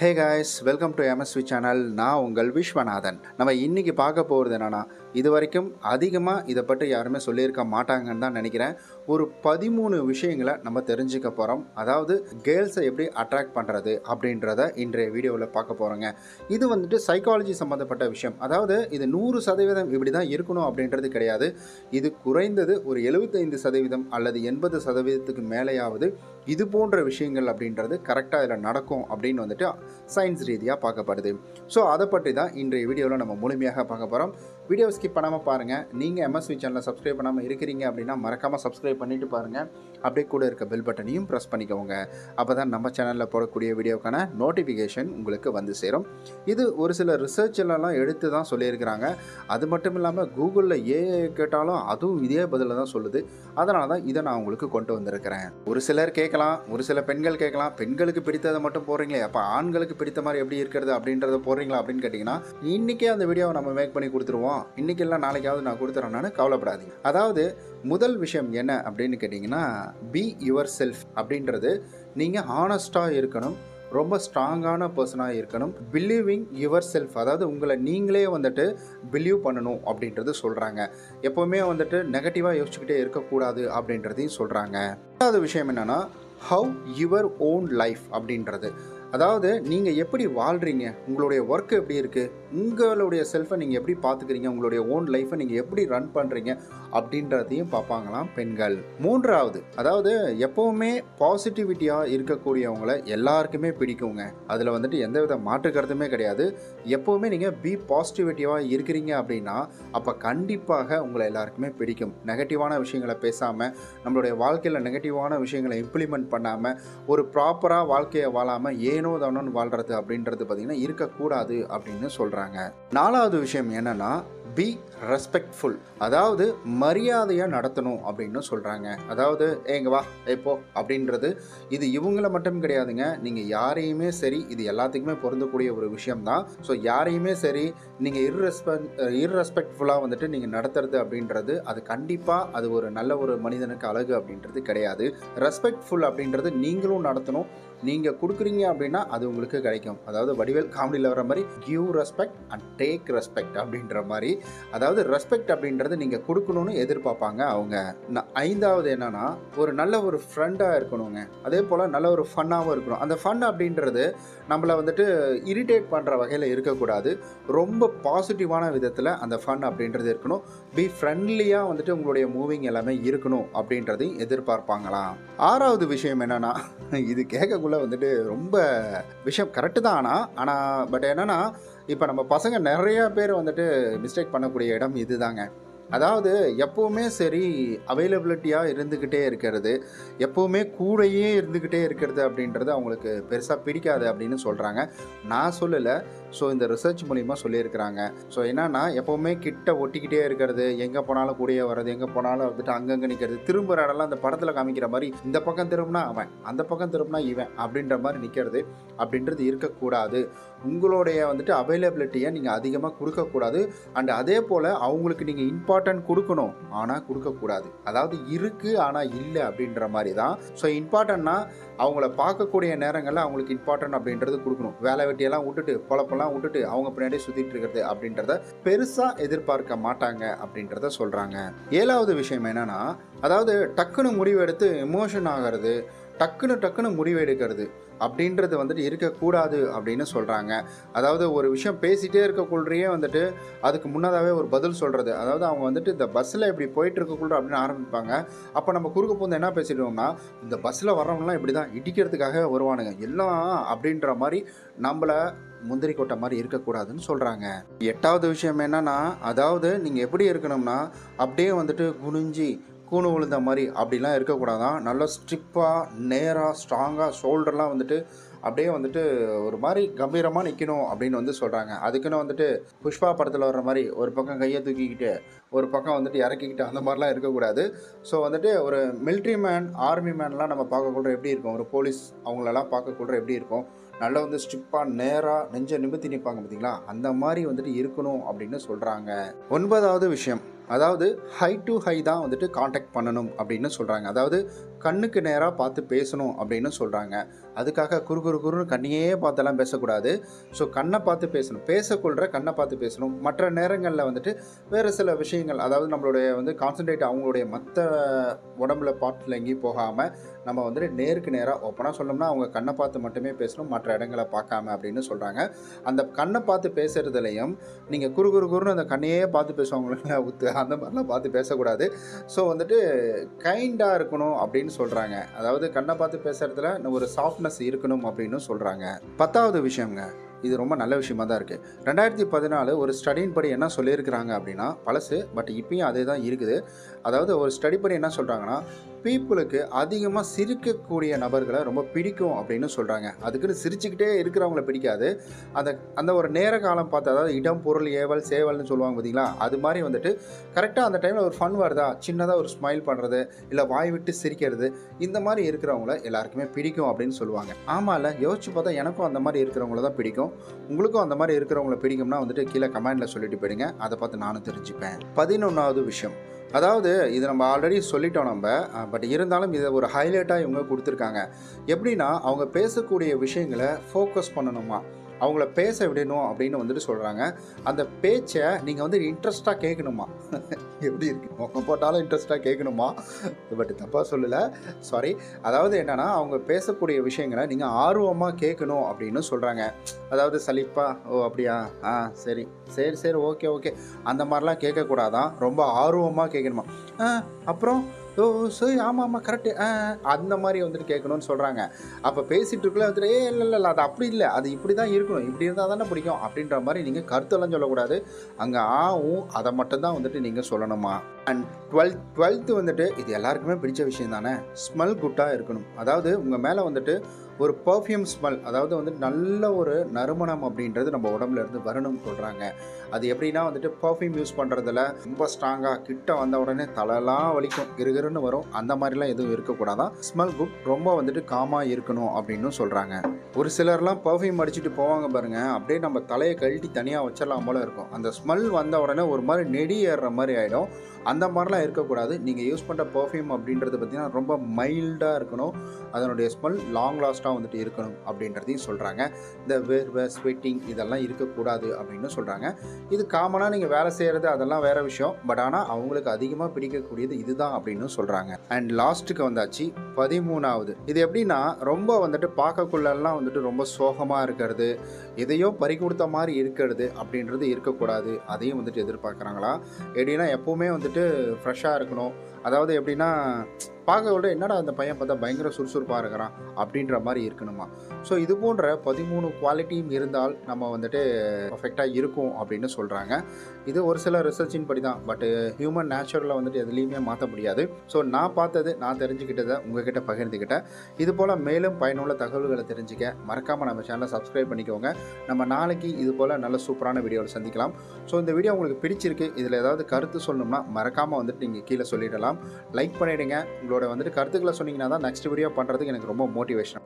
Hey guys, welcome to MSV channel. நான் உங்கள் விஸ்வநாதன். நம்ம இன்றைக்கி பார்க்க போகிறது என்னென்னா, இது வரைக்கும் அதிகமாக இதை பற்றி யாருமே சொல்லியிருக்க மாட்டாங்கன்னு தான் நினைக்கிறேன். ஒரு 13 விஷயங்களை நம்ம தெரிஞ்சுக்க போகிறோம். அதாவது கேர்ள்ஸை எப்படி அட்ராக்ட் பண்ணுறது அப்படின்றத இன்றைய வீடியோவில் பார்க்க போகிறோங்க. இது வந்துட்டு சைக்காலஜி சம்மந்தப்பட்ட விஷயம். அதாவது இது 100% இப்படி தான் இருக்கணும் அப்படின்றது கிடையாது. இது குறைந்தது ஒரு 75% அல்லது 80%க்கு மேலேயாவது இது போன்ற விஷயங்கள் அப்படின்றது கரெக்டாக இதில் நடக்கும் அப்படின்னு வந்துட்டு சயின்ஸ் ரீதியாக பார்க்கப்படுது. ஸோ அதை பற்றி தான் இன்றைய வீடியோவில் நம்ம முழுமையாக பார்க்க போகிறோம். வீடியோ ஸ்கிப் பண்ணாமல் பாருங்கள். நீங்கள் எம்எஸ்வி சேனலை சப்ஸ்கிரைப் பண்ணாமல் இருக்கிறீங்க அப்படின்னா மறக்காமல் சப்ஸ்கிரைப் பண்ணிவிட்டு பாருங்கள். அப்படியே கூட இருக்க பெல் பட்டனையும் ப்ரெஸ் பண்ணிக்கோங்க. அப்போ தான் நம்ம சேனலில் போடக்கூடிய வீடியோக்கான நோட்டிஃபிகேஷன் உங்களுக்கு வந்து சேரும். இது ஒரு சில ரிசர்ச்லாம் எடுத்து தான் சொல்லியிருக்கிறாங்க. அது மட்டும் இல்லாமல் கூகுளில் கேட்டாலும் அதுவும் இதே பதில் தான் சொல்லுது. அதனால தான் இதை நான் உங்களுக்கு கொண்டு வந்திருக்கிறேன். ஒரு சிலர் கேட்கலாம், ஒரு சில பெண்கள் கேட்கலாம், பெண்களுக்கு பிடித்ததை மட்டும் போடுறீங்களே, அப்போ ஆண்களுக்கு பிடித்த மாதிரி எப்படி இருக்கிறது அப்படின்றத போடுறீங்களா அப்படின்னு கேட்டிங்கன்னா, இன்றைக்கே அந்த வீடியோவை நம்ம மேக் பண்ணி கொடுத்துருவோம். இன்றைக்கி இல்லை நாளைக்காவது நான் கொடுத்துறேன்னு கவலைப்படாதீங்க. அதாவது முதல் விஷயம் என்ன அப்படின்னு கேட்டிங்கன்னா, பி யுவர் செல்ஃப் அப்படின்றது நீங்கள் ஹானஸ்டாக இருக்கணும், ரொம்ப ஸ்ட்ராங்கான பர்சனாக இருக்கணும். பிலீவிங் யுவர் செல்ஃப், அதாவது உங்களை நீங்களே வந்துட்டு பிலீவ் பண்ணணும் அப்படின்றது சொல்கிறாங்க. எப்போவுமே வந்துட்டு நெகட்டிவாக யோசிச்சுக்கிட்டே இருக்கக்கூடாது அப்படின்றதையும் சொல்கிறாங்க. ரெண்டாவது விஷயம் என்னென்னா, ஹவ் யுவர் ஓன் லைஃப் அப்படின்றது, அதாவது நீங்கள் எப்படி வாழ்கிறீங்க, உங்களுடைய ஒர்க் எப்படி இருக்குது, உங்களுடைய செல்ஃபை நீங்கள் எப்படி பார்த்துக்கிறீங்க, உங்களுடைய ஓன் லைஃப்பை நீங்கள் எப்படி ரன் பண்ணுறீங்க அப்படின்றதையும் பார்ப்பாங்களாம் பெண்கள். மூன்றாவது, அதாவது எப்போவுமே பாசிட்டிவிட்டியாக இருக்கக்கூடியவங்களை எல்லாருக்குமே பிடிக்குங்க. அதில் வந்துட்டு எந்தவித மாற்று கருத்துமே கிடையாது. எப்போவுமே நீங்கள் பி பாசிட்டிவிட்டியாக இருக்கிறீங்க அப்படின்னா அப்போ கண்டிப்பாக உங்களை எல்லாருக்குமே பிடிக்கும். நெகட்டிவான விஷயங்களை பேசாமல், நம்மளுடைய வாழ்க்கையில் நெகட்டிவான விஷயங்களை இம்ப்ளிமெண்ட் பண்ணாமல், ஒரு ப்ராப்பராக வாழ்க்கையை வாழாமல் ஏனோ தானோன்னு வாழ்கிறது அப்படின்றது பார்த்திங்கன்னா இருக்கக்கூடாது அப்படின்னு சொல்கிறாங்க. நாலாவது விஷயம் என்னென்னா, பி ரெஸ்பெக்ட்ஃபுல், அதாவது மரியாதையாக நடத்தணும் அப்படின்னு சொல்கிறாங்க. அதாவது ஏங்க வா எப்போ அப்படின்றது இது இவங்களை மட்டும் கிடையாதுங்க. நீங்கள் யாரையுமே சரி, இது எல்லாத்துக்குமே பொருந்தக்கூடிய ஒரு விஷயம்தான். ஸோ யாரையுமே சரி நீங்கள் இர்ரெஸ்பெக்ட்ஃபுல்லாக வந்துட்டு நீங்கள் நடத்துறது அப்படின்றது அது கண்டிப்பாக அது ஒரு நல்ல ஒரு மனிதனுக்கு அழகு அப்படின்றது கிடையாது. ரெஸ்பெக்ட்ஃபுல் அப்படின்றது நீங்களும் நடத்தணும். நீங்கள் கொடுக்குறீங்க அப்படின்னா அது உங்களுக்கு கிடைக்கும். அதாவது வடிவேல் காமெடியில் வர மாதிரி give respect and take respect அப்படின்ற மாதிரி, அதாவது ரெஸ்பெக்ட் அப்படின்றது நீங்கள் கொடுக்கணும்னு எதிர்பார்ப்பாங்க அவங்க. ஐந்தாவது என்னன்னா, ஒரு நல்ல ஒரு ஃப்ரெண்டாக இருக்கணுங்க. அதே போல் நல்ல ஒரு ஃபன்னாகவும் இருக்கணும். அந்த ஃபன் அப்படின்றது நம்மளை வந்துட்டு இரிட்டேட் பண்ணுற வகையில் இருக்கக்கூடாது. ரொம்ப பாசிட்டிவான விதத்தில் அந்த ஃபன் அப்படின்றது இருக்கணும். பி ஃப்ரெண்ட்லியாக வந்துட்டு உங்களுடைய மூவிங் எல்லாமே இருக்கணும் அப்படின்றதையும் எதிர்பார்ப்பாங்களாம். ஆறாவது விஷயம் என்னென்னா, இது கேட்கக்குள்ள வந்துட்டு ரொம்ப விஷயம் கரெக்டு தான். ஆனால் பட் என்னென்னா, இப்போ நம்ம பசங்க நிறையா பேர் வந்துட்டு மிஸ்டேக் பண்ணக்கூடிய இடம் இதுதாங்க. அதாவது எப்போவுமே சரி அவைலபிலிட்டியாக இருந்துக்கிட்டே இருக்கிறது, எப்போவுமே கூடையே இருந்துக்கிட்டே இருக்கிறது அப்படின்றது அவங்களுக்கு பெருசாக பிடிக்காது அப்படின்னு சொல்கிறாங்க. நான் சொல்லலை. ஸோ இந்த ரிசர்ச் மூலிமா சொல்லியிருக்கிறாங்க. ஸோ என்னென்னா, எப்போவுமே கிட்ட ஒட்டிக்கிட்டே இருக்கிறது, எங்கே போனாலும் கூடயே வர்றது, எங்கே போனாலும் வந்துட்டு அங்கங்கே நிற்கிறது, திரும்புகிற இடம்லாம் அந்த படத்தில் காமிக்கிற மாதிரி இந்த பக்கம் திரும்பினா அவன், அந்த பக்கம் திரும்பினா இவன் அப்படின்ற மாதிரி நிற்கிறது அப்படின்றது இருக்கக்கூடாது. உங்களுடைய வந்துட்டு அவைலபிலிட்டியை நீங்கள் அதிகமாக கொடுக்கக்கூடாது. அண்ட் அதே போல் அவங்களுக்கு நீங்கள் இம்பார்ட்டன்ட் கொடுக்கணும், ஆனால் கொடுக்கக்கூடாது. அதாவது இருக்குது ஆனால் இல்லை அப்படின்ற மாதிரி தான். ஸோ இம்பார்ட்டன்னா அவங்கள பார்க்கக்கூடிய நேரங்களில் அவங்களுக்கு இம்பார்ட்டன்ட் அப்படின்றது கொடுக்கணும். வேலை வெட்டியெல்லாம் விட்டுட்டு பொழப்பெல்லாம் விட்டுட்டு அவங்க பின்னாடியே சுற்றிட்டு இருக்கிறது அப்படின்றத பெருசாக எதிர்பார்க்க மாட்டாங்க அப்படின்றத சொல்கிறாங்க. ஏழாவது விஷயம் என்னென்னா, அதாவது டக்குன்னு முடிவு எடுத்து எமோஷன் ஆகிறது, டக்குன்னு முடிவு எடுக்கிறது அப்படின்றது வந்துட்டு இருக்கக்கூடாது அப்படின்னு சொல்கிறாங்க. அதாவது ஒரு விஷயம் பேசிகிட்டே இருக்கக்குள்ளேயே வந்துட்டு அதுக்கு முன்னதாகவே ஒரு பதில் சொல்கிறது. அதாவது அவங்க வந்துட்டு இந்த பஸ்ஸில் இப்படி போயிட்டு இருக்கக்குள்ள அப்படின்னு ஆரம்பிப்பாங்க. அப்போ நம்ம குறுக்க போந்து என்ன பேசிடுவோம்னா, இந்த பஸ்ஸில் வர்றவங்களாம் இப்படி தான் இடிக்கிறதுக்காக வருவானுங்க எல்லாம் அப்படின்ற மாதிரி நம்மளை முந்திரி கொட்டை மாதிரி இருக்கக்கூடாதுன்னு சொல்கிறாங்க. எட்டாவது விஷயம் என்னென்னா, அதாவது நீங்கள் எப்படி இருக்கணும்னா, அப்படியே வந்துட்டு குனிஞ்சி கூணு விழுந்த மாதிரி அப்படிலாம் இருக்கக்கூடாதான். நல்லா ஸ்ட்ரிப்பாக நேராக ஸ்ட்ராங்காக ஷோல்டர்லாம் வந்துட்டு அப்படியே வந்துட்டு ஒரு மாதிரி கம்பீரமாக நிற்கணும் அப்படின்னு வந்து சொல்கிறாங்க. அதுக்குன்னு வந்துட்டு புஷ்பா படத்தில் வர்ற மாதிரி ஒரு பக்கம் கையை தூக்கிக்கிட்டு ஒரு பக்கம் வந்துட்டு இறக்கிக்கிட்டு அந்த மாதிரிலாம் இருக்கக்கூடாது. ஸோ வந்துட்டு ஒரு மிலிட்ரி மேன், ஆர்மி மேன்லாம் நம்ம பார்க்கக்கூட எப்படி இருக்கும், ஒரு போலீஸ் அவங்களெல்லாம் பார்க்கக்கூட எப்படி இருக்கும், நல்லா வந்து ஸ்ட்ரிப்பாக நேராக நெஞ்சை நிமித்தி நிற்பாங்க பார்த்தீங்களா, அந்த மாதிரி வந்துட்டு இருக்கணும் அப்படின்னு சொல்கிறாங்க. ஒன்பதாவது விஷயம், அதாவது ஹை டு ஹை தான் வந்துட்டு காண்டாக்ட் பண்ணணும் அப்படின்னு சொல்கிறாங்க. அதாவது கண்ணுக்கு நேராக பார்த்து பேசணும் அப்படின்னு சொல்கிறாங்க. அதுக்காக குறு குறு குறுன்னு கண்ணையே பார்த்தெல்லாம் பேசக்கூடாது. ஸோ கண்ணை பார்த்து பேசணும். பேசக்கொள்கிற கண்ணை பார்த்து பேசணும். மற்ற நேரங்களில் வந்துட்டு வேறு சில விஷயங்கள், அதாவது நம்மளுடைய கான்சன்ட்ரேட் அவங்களுடைய மற்ற உடம்புல பார்ட்டில் எங்கேயும் போகாமல் நம்ம வந்துட்டு நேருக்கு நேராக ஓப்பனாக சொல்லணும்னா அவங்க கண்ணை பார்த்து மட்டுமே பேசணும், மற்ற இடங்களை பார்க்காம அப்படின்னு சொல்கிறாங்க. அந்த கண்ணை பார்த்து பேசுகிறதுலையும் நீங்கள் குறு குறு குறுன்னு அந்த கண்ணையே பார்த்து பேசுவாங்களே அந்த மாதிரிலாம் பார்த்து பேசக்கூடாது. ஸோ வந்துட்டு கைண்டாக இருக்கணும் அப்படின்னு சொல்கிறாங்க. அதாவது கண்ணை பார்த்து பேசுகிறதுல ஒரு சாஃப்ட்னஸ் இருக்கணும் அப்படின்னு சொல்கிறாங்க. 10வது விஷயங்க, இது ரொம்ப நல்ல விஷயமா தான் இருக்குது. 2014 ஒரு ஸ்டடியின் படி என்ன சொல்லியிருக்கிறாங்க அப்படின்னா, பழசு பட் இப்பயும் அதே தான் இருக்குது. அதாவது ஒரு ஸ்டடி படி என்ன சொல்கிறாங்கன்னா, பீப்புளுக்கு அதிகமாக சிரிக்கக்கூடிய நபர்களை ரொம்ப பிடிக்கும் அப்படின்னு சொல்கிறாங்க. அதுக்குன்னு சிரிச்சுக்கிட்டே இருக்கிறவங்கள பிடிக்காது. அந்த ஒரு நேர காலம் பார்த்து, அதாவது இடம் பொருள் ஏவல் சேவல்னு சொல்லுவாங்க பார்த்தீங்களா, அது மாதிரி வந்துட்டு கரெக்டாக அந்த டைமில் ஒரு ஃபன் வருதா, சின்னதாக ஒரு ஸ்மைல் பண்ணுறது, இல்லை வாய் விட்டு சிரிக்கிறது, இந்த மாதிரி இருக்கிறவங்கள எல்லாருக்குமே பிடிக்கும் அப்படின்னு சொல்லுவாங்க. ஆமாம்ல, யோசிச்சு பார்த்தா எனக்கும் அந்த மாதிரி இருக்கிறவங்கள தான் பிடிக்கும். உங்களுக்கும் அந்த மாதிரி இருக்கிறவங்கள பிடிக்கும்னா வந்துட்டு கீழே கமெண்டில் சொல்லிட்டு போயிடுங்க. அதை பார்த்து நானும் தெரிஞ்சுப்பேன். 11வது விஷயம், அதாவது இது நம்ம ஆல்ரெடி சொல்லிட்டோம் நம்ம, பட் இருந்தாலும் இதை ஒரு ஹைலைட்டாக இவங்க கொடுத்துருக்காங்க. எப்படின்னா, அவங்க பேசக்கூடிய விஷயங்களை ஃபோக்கஸ் பண்ணணுமா, அவங்கள பேச விடணும் அப்படின்னு வந்துட்டு சொல்கிறாங்க. அந்த பேச்சை நீங்கள் வந்து இன்ட்ரெஸ்ட்டாக கேட்கணுமா. எப்படி இருக்கு, மொக்கம் போட்டாலும் இன்ட்ரெஸ்ட்டாக கேட்கணுமா, பட் தப்பாக சொல்லலை, சாரி. அதாவது என்னென்னா, அவங்க பேசக்கூடிய விஷயங்களை நீங்கள் ஆர்வமாக கேட்கணும் அப்படின்னு சொல்கிறாங்க. அதாவது சலிப்பா, ஓ அப்படியா, சரி சரி சரி ஓகே ஓகே அந்த மாதிரிலாம் கேட்கக்கூடாதான், ரொம்ப ஆர்வமாக கேட்கணுமா. அப்புறம் ஓ சரி ஆமாம் ஆமாம் கரெக்டு அந்த மாதிரி வந்துட்டு கேட்கணும்னு சொல்கிறாங்க. அப்போ பேசிகிட்டு இருக்குள்ள வந்துட்டு இல்லை இல்லை இல்லை அது அப்படி இல்லை, அது இப்படி தான் இருக்கணும், இப்படி இருந்தால் தானே பிடிக்கும் அப்படின்ற மாதிரி நீங்கள் கருத்தெல்லாம் சொல்லக்கூடாது. அங்கே அதை மட்டும்தான் வந்துட்டு நீங்கள் சொல்லணுமா. அண்ட் 12th வந்துட்டு இது எல்லாருக்குமே பிடிச்ச விஷயம் தானே, ஸ்மெல் குட்டாக இருக்கணும். அதாவது உங்கள் மேலே வந்துட்டு ஒரு பர்ஃப்யூம் ஸ்மெல், அதாவது வந்துட்டு நல்ல ஒரு நறுமணம் அப்படின்றது நம்ம உடம்புல இருந்து வரணும்னு சொல்கிறாங்க. அது எப்படின்னா வந்துட்டு பர்ஃப்யூம் யூஸ் பண்ணுறதுல ரொம்ப ஸ்ட்ராங்காக கிட்ட வந்த உடனே தலைலாம் வலிக்கும், கிருகிருன்னு வரும், அந்த மாதிரிலாம் எதுவும் இருக்கக்கூடாதான். ஸ்மெல் குட் ரொம்ப வந்துட்டு காமாக இருக்கணும் அப்படின்னு சொல்கிறாங்க. ஒரு சிலர்லாம் பர்ஃப்யூம் அடிச்சுட்டு போவாங்க பாருங்கள், அப்படியே நம்ம தலையை கழட்டி தனியாக வச்சிடலாம் போல இருக்கும். அந்த ஸ்மெல் வந்த உடனே ஒரு மாதிரி நெடி ஏறுற மாதிரி ஆகிடும். அந்த மாதிரிலாம் இருக்கக்கூடாது. நீங்கள் யூஸ் பண்ணுற பர்ஃப்யூம் அப்படின்றது பார்த்திங்கன்னா ரொம்ப மைல்டாக இருக்கணும், அதனுடைய ஸ்மெல் லாங் லாஸ்ட்டாக வந்துட்டு இருக்கணும் அப்படின்றதையும் சொல்கிறாங்க. இந்த வேர்வை ஸ்வெட்டிங் இதெல்லாம் இருக்கக்கூடாது அப்படின்னு சொல்கிறாங்க. இது காமனாக நீங்கள் வேலை செய்கிறது அதெல்லாம் வேறு விஷயம், பட் ஆனால் அவங்களுக்கு அதிகமாக பிடிக்கக்கூடியது இதுதான் அப்படின்னு சொல்கிறாங்க. அண்ட் லாஸ்ட்டுக்கு வந்தாச்சு 13வது. இது எப்படின்னா, ரொம்ப வந்துட்டு பார்க்கக்குள்ளெல்லாம் வந்துட்டு ரொம்ப சோகமாக இருக்கிறது, எதையோ பறி கொடுத்த மாதிரி இருக்கிறது அப்படின்றது இருக்கக்கூடாது. அதையும் வந்துட்டு எதிர்பார்க்குறாங்களா. எப்படின்னா எப்போவுமே வந்துட்டு ஃப்ரெஷ்ஷாக இருக்கணும். அதாவது எப்படின்னா, பார்க்க விட என்னடா அந்த பையன் பார்த்தா பயங்கர சுறுசுறுப்பாக இருக்கிறான் அப்படின்ற மாதிரி இருக்கணுமா. ஸோ இது போன்ற 13 குவாலிட்டியும் இருந்தால் நம்ம வந்துட்டு பர்ஃபெக்டாக இருக்கும் அப்படின்னு சொல்கிறாங்க. இது ஒரு சில ரிசர்ச்சின் படி தான், பட் ஹியூமன் நேச்சுரலில் வந்துட்டு எதுலேயுமே மாற்ற முடியாது. ஸோ நான் பார்த்தது, நான் தெரிஞ்சுக்கிட்டதை உங்ககிட்ட பகிர்ந்துக்கிட்டேன். இது போல் மேலும் பயனுள்ள தகவல்களை தெரிஞ்சுக்க மறக்காமல் நம்ம சேனலை சப்ஸ்கிரைப் பண்ணிக்கோங்க. நம்ம நாளைக்கு இது போல் நல்ல சூப்பரான வீடியோவில் சந்திக்கலாம். ஸோ இந்த வீடியோ உங்களுக்கு பிடிச்சிருக்கு, இதில் ஏதாவது கருத்து சொல்லணும்னா மறக்காமல் வந்துட்டு நீங்கள் கீழே சொல்லிடலாம். லைக் பண்ணிவிடுங்க. உங்களோட வந்துட்டு கருத்துக்களை சொன்னீங்கன்னா தான் நெக்ஸ்ட் வீடியோ பண்ணுறதுக்கு எனக்கு ரொம்ப மோட்டிவேஷன்.